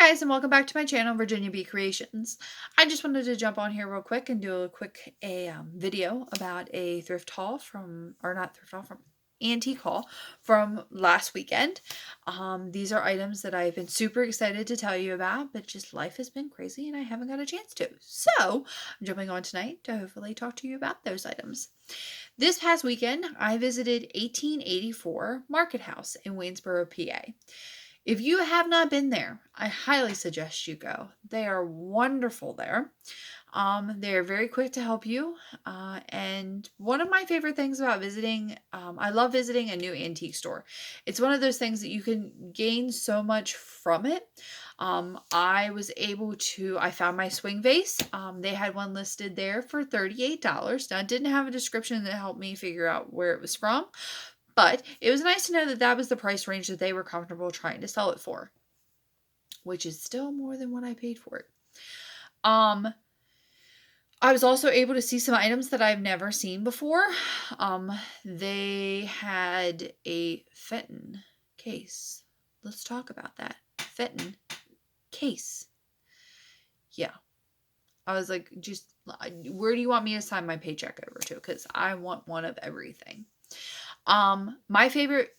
Hi guys, and welcome back to my channel, Virginia B Creations. I just wanted to jump on here real quick and do a quick video about a thrift haul from antique haul from last weekend. These are items that I've been super excited to tell you about, but just life has been crazy and I haven't got a chance to. So I'm jumping on tonight to hopefully talk to you about those items. This past weekend, I visited 1884 Market House in Waynesboro, PA. If you have not been there, I highly suggest you go. They are wonderful there. They're very quick to help you. And one of my favorite things about visiting, I love visiting a new antique store. It's one of those things that you can gain so much from it. I found my swing vase. They had one listed there for $38. Now, it didn't have a description that helped me figure out where it was from. But it was nice to know that that was the price range that they were comfortable trying to sell it for, which is still more than what I paid for it. I was also able to see some items that I've never seen before. They had a fenton case. Let's talk about that. Fenton case. Yeah. I was like, just, where do you want me to sign my paycheck over to? Because I want one of everything. My favorite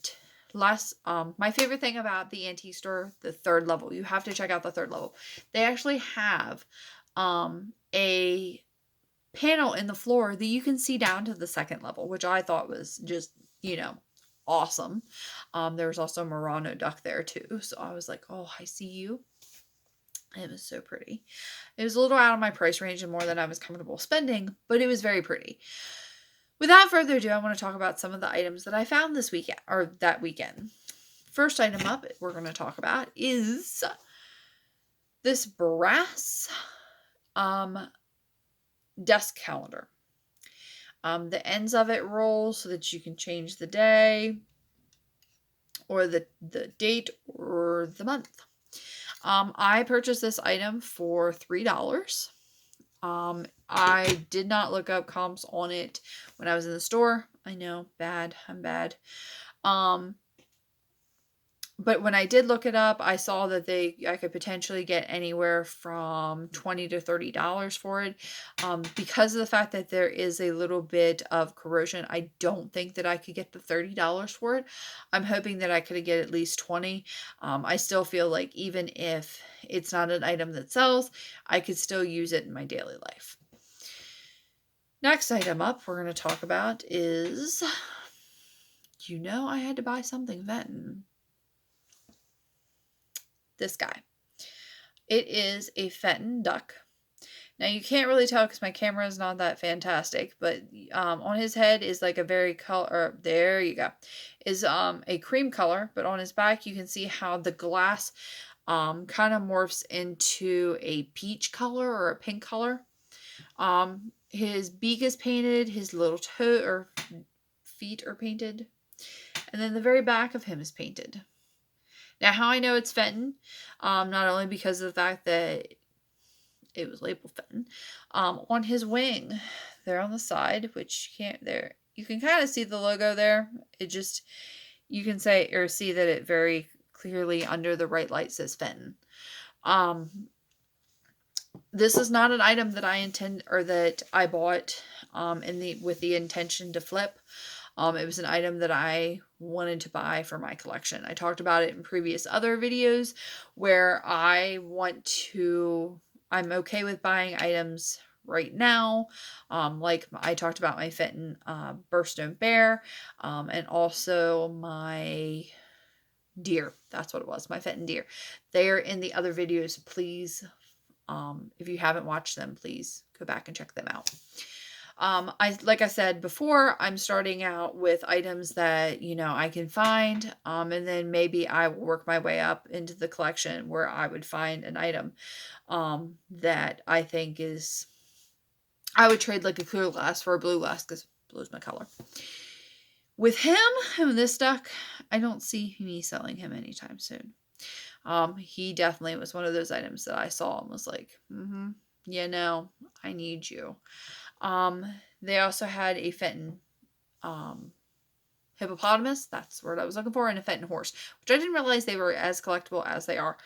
thing about the antique store, the third level, you have to check out the third level. They actually have a panel in the floor that you can see down to the second level, which I thought was just, awesome. There was also a Murano duck there too. So I was like, oh, I see you. It was so pretty. It was a little out of my price range and more than I was comfortable spending, but it was very pretty. Without further ado, I want to talk about some of the items that I found this weekend, or that weekend. First item up we're going to talk about is this brass desk calendar. The ends of it roll so that you can change the day or the date or the month. I purchased this item for $3. I did not look up comps on it when I was in the store. I know, I'm bad. But when I did look it up, I saw that I could potentially get anywhere from $20 to $30 for it. Because of the fact that there is a little bit of corrosion, I don't think that I could get the $30 for it. I'm hoping that I could get at least $20. I still feel like even if it's not an item that sells, I could still use it in my daily life. Next item up we're going to talk about is, I had to buy something fenton. This guy. It is a fenton duck. Now you can't really tell because my camera is not that fantastic, but on his head is like a very color, there you go, is a cream color, but on his back you can see how the glass kind of morphs into a peach color or a pink color. His beak is painted, his little toe or feet are painted, and then the very back of him is painted. Now, how I know it's fenton, not only because of the fact that it was labeled fenton, on his wing, there on the side, which you can kind of see the logo there. You can see that it very clearly under the right light says fenton. This is not an item that I bought with the intention to flip. It was an item that I wanted to buy for my collection. I talked about it in previous other videos where I'm okay with buying items right now. Like I talked about my fenton Burstone Bear, and also my deer. That's what it was, my fenton deer. They're in the other videos. Please, if you haven't watched them, please go back and check them out. Like I said before, I'm starting out with items that, I can find, and then maybe I will work my way up into the collection where I would find an item, that I think I would trade like a clear glass for a blue glass because blue is my color. With him and this duck, I don't see me selling him anytime soon. He definitely was one of those items that I saw and was like, I need you. They also had a fenton hippopotamus, that's the word I was looking for, and a fenton horse, which I didn't realize they were as collectible as they are.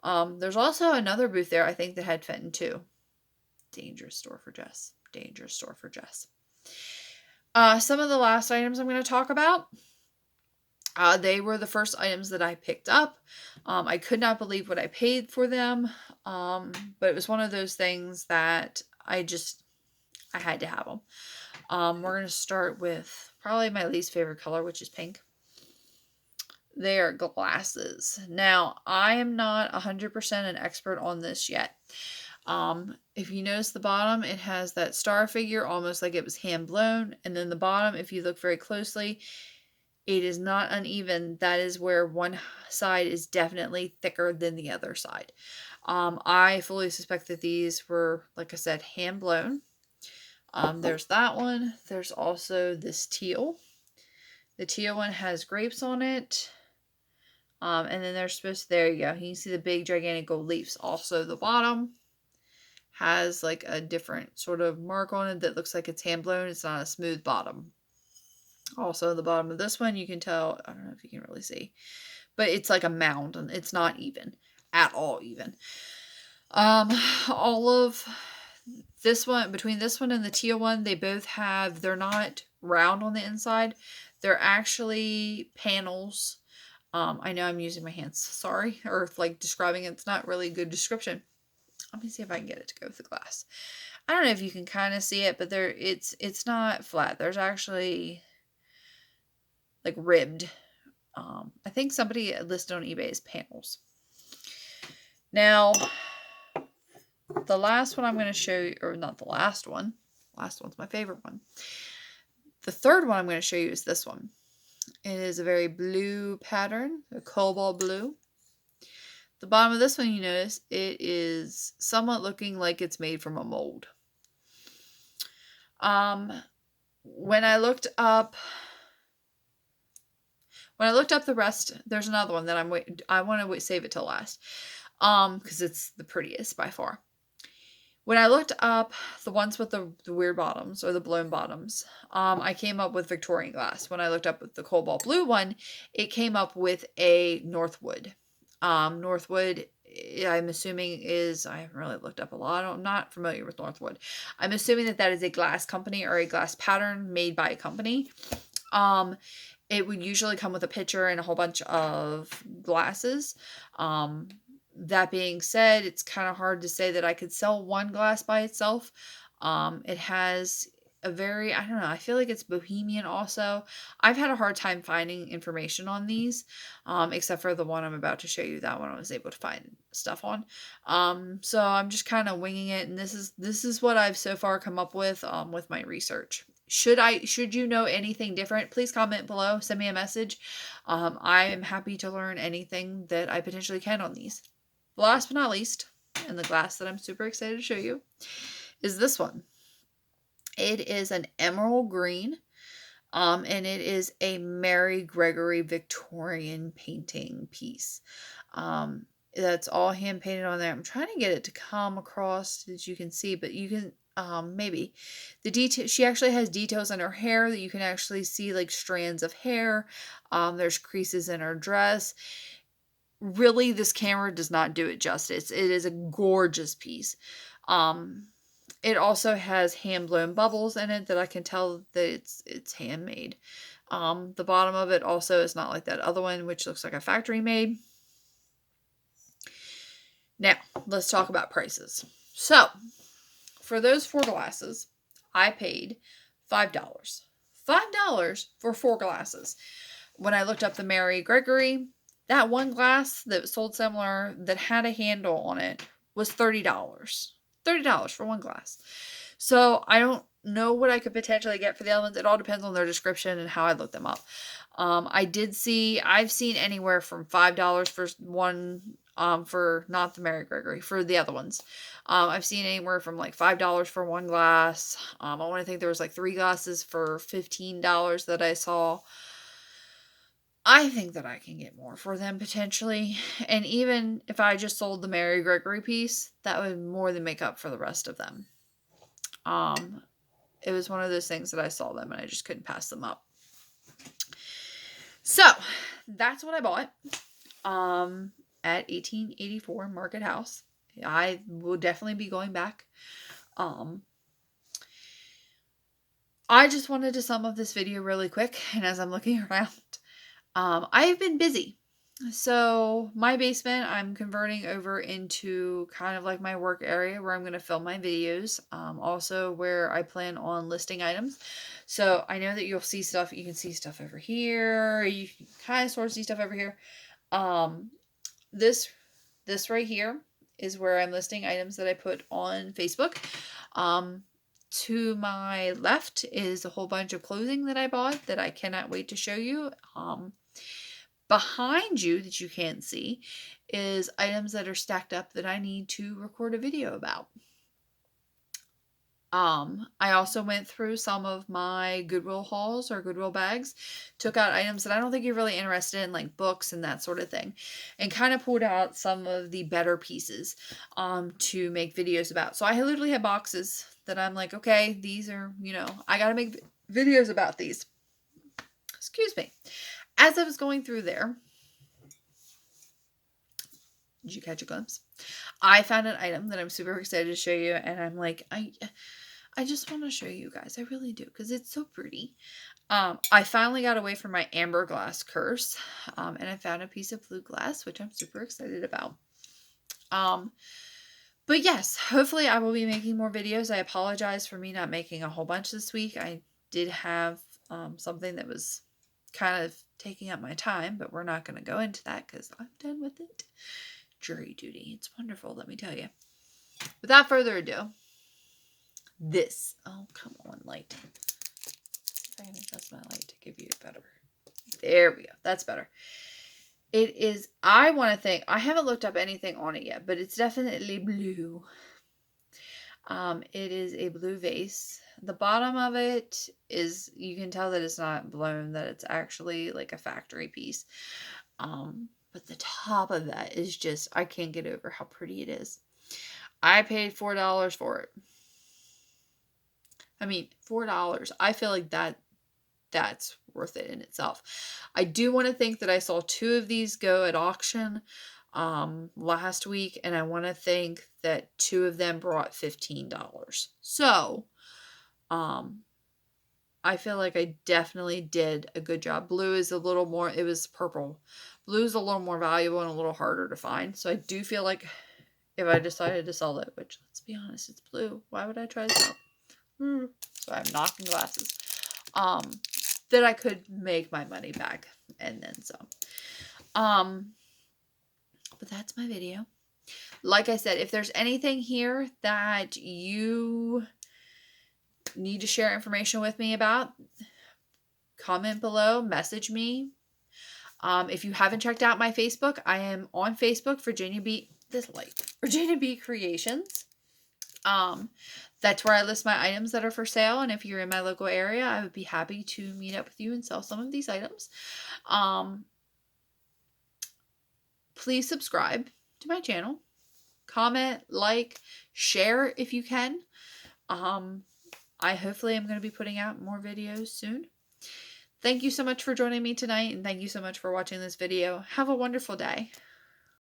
There's also another booth there, I think, that had fenton too. Dangerous store for Jess. Dangerous store for Jess. Some of the last items I'm going to talk about, they were the first items that I picked up. I could not believe what I paid for them, but it was one of those things that I had to have them. We're going to start with probably my least favorite color, which is pink. They are glasses. Now, I am not 100% an expert on this yet. If you notice the bottom, it has that star figure almost like it was hand blown. And then the bottom, if you look very closely, it is not uneven. That is where one side is definitely thicker than the other side. I fully suspect that these were, like I said, hand blown. There's that one. There's also this teal. The teal one has grapes on it. And then they're supposed to, there you go. You can see the big gigantic gold leaves. Also the bottom has like a different sort of mark on it that looks like it's hand blown. It's not a smooth bottom. Also the bottom of this one, you can tell, I don't know if you can really see, but it's like a mound and it's not even at all even. All of this one, between this one and the teal one, they both have, they're not round on the inside. They're actually panels. I know I'm using my hands, sorry, or like describing it. It's not really a good description. Let me see if I can get it to go with the glass. I don't know if you can kind of see it, but it's not flat. There's actually like ribbed. I think somebody listed on eBay as panels. Now, the last one I'm going to show you, or not the last one. Last one's my favorite one. The third one I'm going to show you is this one. It is a very blue pattern, a cobalt blue. The bottom of this one, you notice, it is somewhat looking like it's made from a mold. When I looked up the rest, there's another one that I want to save it till last, because it's the prettiest by far. When I looked up the ones with the weird bottoms or the blown bottoms, I came up with Victorian glass. When I looked up with the cobalt blue one, it came up with a Northwood. Northwood, I'm assuming is, I haven't really looked up a lot. I'm not familiar with Northwood. I'm assuming that is a glass company or a glass pattern made by a company. It would usually come with a pitcher and a whole bunch of glasses. That being said, it's kind of hard to say that I could sell one glass by itself. It has a very, I don't know, I feel like it's bohemian also. I've had a hard time finding information on these, except for the one I'm about to show you. That one I was able to find stuff on. So I'm just kind of winging it, and this is what I've so far come up with my research. Should you know anything different, please comment below, send me a message. I am happy to learn anything that I potentially can on these. Last but not least, and the glass that I'm super excited to show you, is this one. It is an emerald green, and it is a Mary Gregory Victorian painting piece. That's all hand painted on there. I'm trying to get it to come across as you can see, but you can maybe the detail. She actually has details in her hair that you can actually see, like strands of hair. There's creases in her dress. Really, this camera does not do it justice. It is a gorgeous piece. It also has hand-blown bubbles in it that I can tell that it's handmade. The bottom of it also is not like that other one, which looks like a factory made. Now, let's talk about prices. So, for those 4 glasses, I paid $5. $5 for 4 glasses. When I looked up the Mary Gregory, that one glass that was sold similar that had a handle on it was $30. $30 for one glass. So I don't know what I could potentially get for the other ones. It all depends on their description and how I look them up. I've seen anywhere from $5 for one, for not the Mary Gregory, for the other ones. I've seen anywhere from like $5 for one glass. I want to think there was like 3 glasses for $15 that I saw. I think that I can get more for them potentially. And even if I just sold the Mary Gregory piece, that would more than make up for the rest of them. It was one of those things that I saw them and I just couldn't pass them up. So, that's what I bought. at 1884 Market House. I will definitely be going back. I just wanted to sum up this video really quick, and as I'm looking around, I've been busy. So my basement, I'm converting over into kind of like my work area where I'm going to film my videos. Also where I plan on listing items. So I know that you'll see stuff. You can see stuff over here. You can kind of sort of see stuff over here. This right here is where I'm listing items that I put on Facebook. To my left is a whole bunch of clothing that I bought that I cannot wait to show you. Behind you that you can't see is items that are stacked up that I need to record a video about. I also went through some of my Goodwill hauls or Goodwill bags, took out items that I don't think you're really interested in, like books and that sort of thing, and kind of pulled out some of the better pieces to make videos about. So I literally have boxes that I'm like, okay, these are, I got to make videos about these. Excuse me. As I was going through there, did you catch a glimpse? I found an item that I'm super excited to show you, and I'm like, I just want to show you guys. I really do, because it's so pretty. I finally got away from my amber glass curse, and I found a piece of blue glass, which I'm super excited about. But yes, hopefully I will be making more videos. I apologize for me not making a whole bunch this week. I did have something that was kind of taking up my time, but we're not going to go into that because I'm done with it. Jury duty. It's wonderful, let me tell you. Without further ado, this. Oh, come on, light. Let's see if I can adjust my light to give you a better. There we go. That's better. It is, I want to think, I haven't looked up anything on it yet, but it's definitely blue. It is a blue vase. The bottom of it is, you can tell that it's not blown, that it's actually like a factory piece. But the top of that is just, I can't get over how pretty it is. I paid $4 for it. I mean, $4. I feel like that's worth it in itself. I do want to think that I saw 2 of these go at auction last week, and I want to think that 2 of them brought $15. So, I feel like I definitely did a good job. Blue is a little more, it was purple. Blue is a little more valuable and a little harder to find. So I do feel like if I decided to sell it, which let's be honest, it's blue. Why would I try to sell it? So I'm knocking glasses. That I could make my money back and then some. But that's my video. Like I said, if there's anything here that you need to share information with me about, comment below, message me. If you haven't checked out my Facebook, I am on Facebook, Virginia B Creations. That's where I list my items that are for sale, and if you're in my local area, I would be happy to meet up with you and sell some of these items. Please subscribe to my channel. Comment, like, share if you can. I hopefully am going to be putting out more videos soon. Thank you so much for joining me tonight, and thank you so much for watching this video. Have a wonderful day.